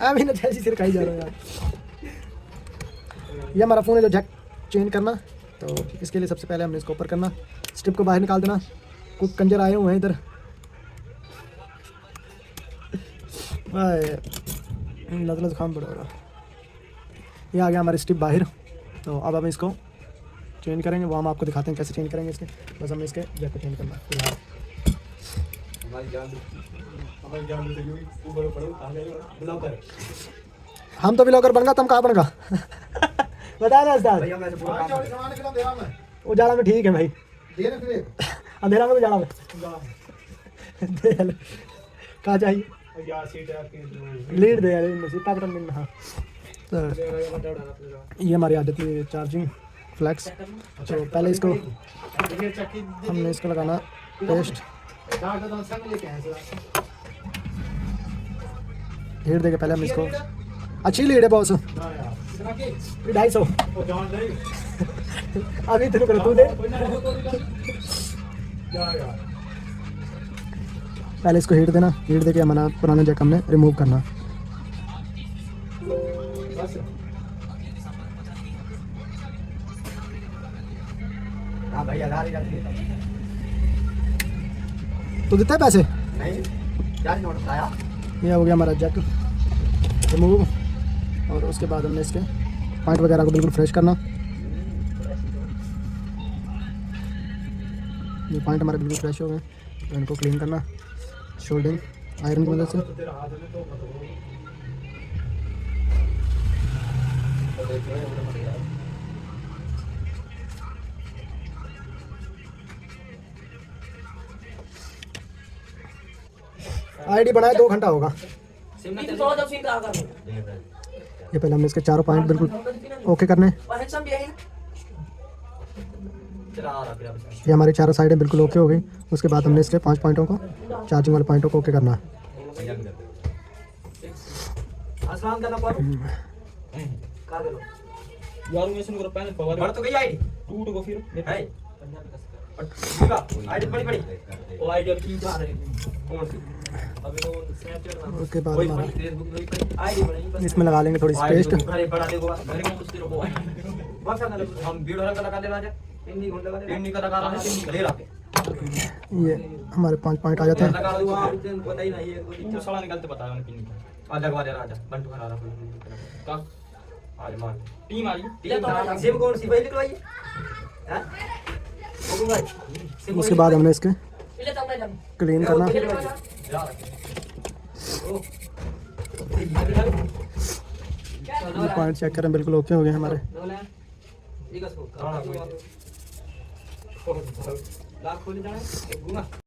अभी ना जैसी सिर खाई जा रहा है यार। ये हमारा फ़ोन है जो जैक चेंज करना, तो इसके लिए सबसे पहले हमने इसको ऊपर करना, स्ट्रिप को बाहर निकाल देना। कुछ कंजर आए हुए हैं इधर, नज़ला जुकाम बड़ा हो रहा। ये आ गया हमारी स्ट्रिप बाहर। तो अब हम इसको चेंज करेंगे, वो हम आपको दिखाते हैं कैसे चेंज करेंगे इसके। बस हमें इसके जैक को चेंज करना है। हम तो ब्लॉगर बनगा, तुम कहाँ बनगा? बता ना उस्ताद। उजाला में ठीक है भाई, अंधेरा में उजाला में कहाँ चाहिए लीड दे यार, सीता बटन मिलना। हाँ तो ये हमारी आदत है चार्जिंग फ्लैक्स। तो पहले इसको हमने इसको लगाना पेस्ट, लीड देके पहले हम इसको, अच्छी लीड है बॉस, 250 अभी तेरे को तू दे। पहले इसको हीट देना, हीट देके हमारा पुराना जैक हमने रिमूव करना। तो देता है पैसे नहीं? ये हो गया हमारा जैक रिमूव, और उसके बाद हमने इसके पॉइंट वगैरह को बिल्कुल फ्रेश करना। ये पॉइंट हमारे बिल्कुल फ्रेश हो गए, तो इनको क्लीन करना शोल्डिंग आयरन की मदद से। आईडी बनाए 2 घंटा होगा। ये पहले हमने इसके चारों पॉइंट बिल्कुल ओके करने। ये हमारी चारों साइडें बिल्कुल ओके हो गई। उसके बाद हमने इसके 5 पॉइंटों को, चार्जिंग वाले पॉइंटों को ओके करना है। उसके बाद इसमें लगा लेंगे थोड़ी पेस्ट। ये हमारे 5 पॉइंट आ जाते हैं। उसके बाद हमने इसके क्लीन करना। पॉइंट चेक करें, बिल्कुल ओके हो गए हमारे।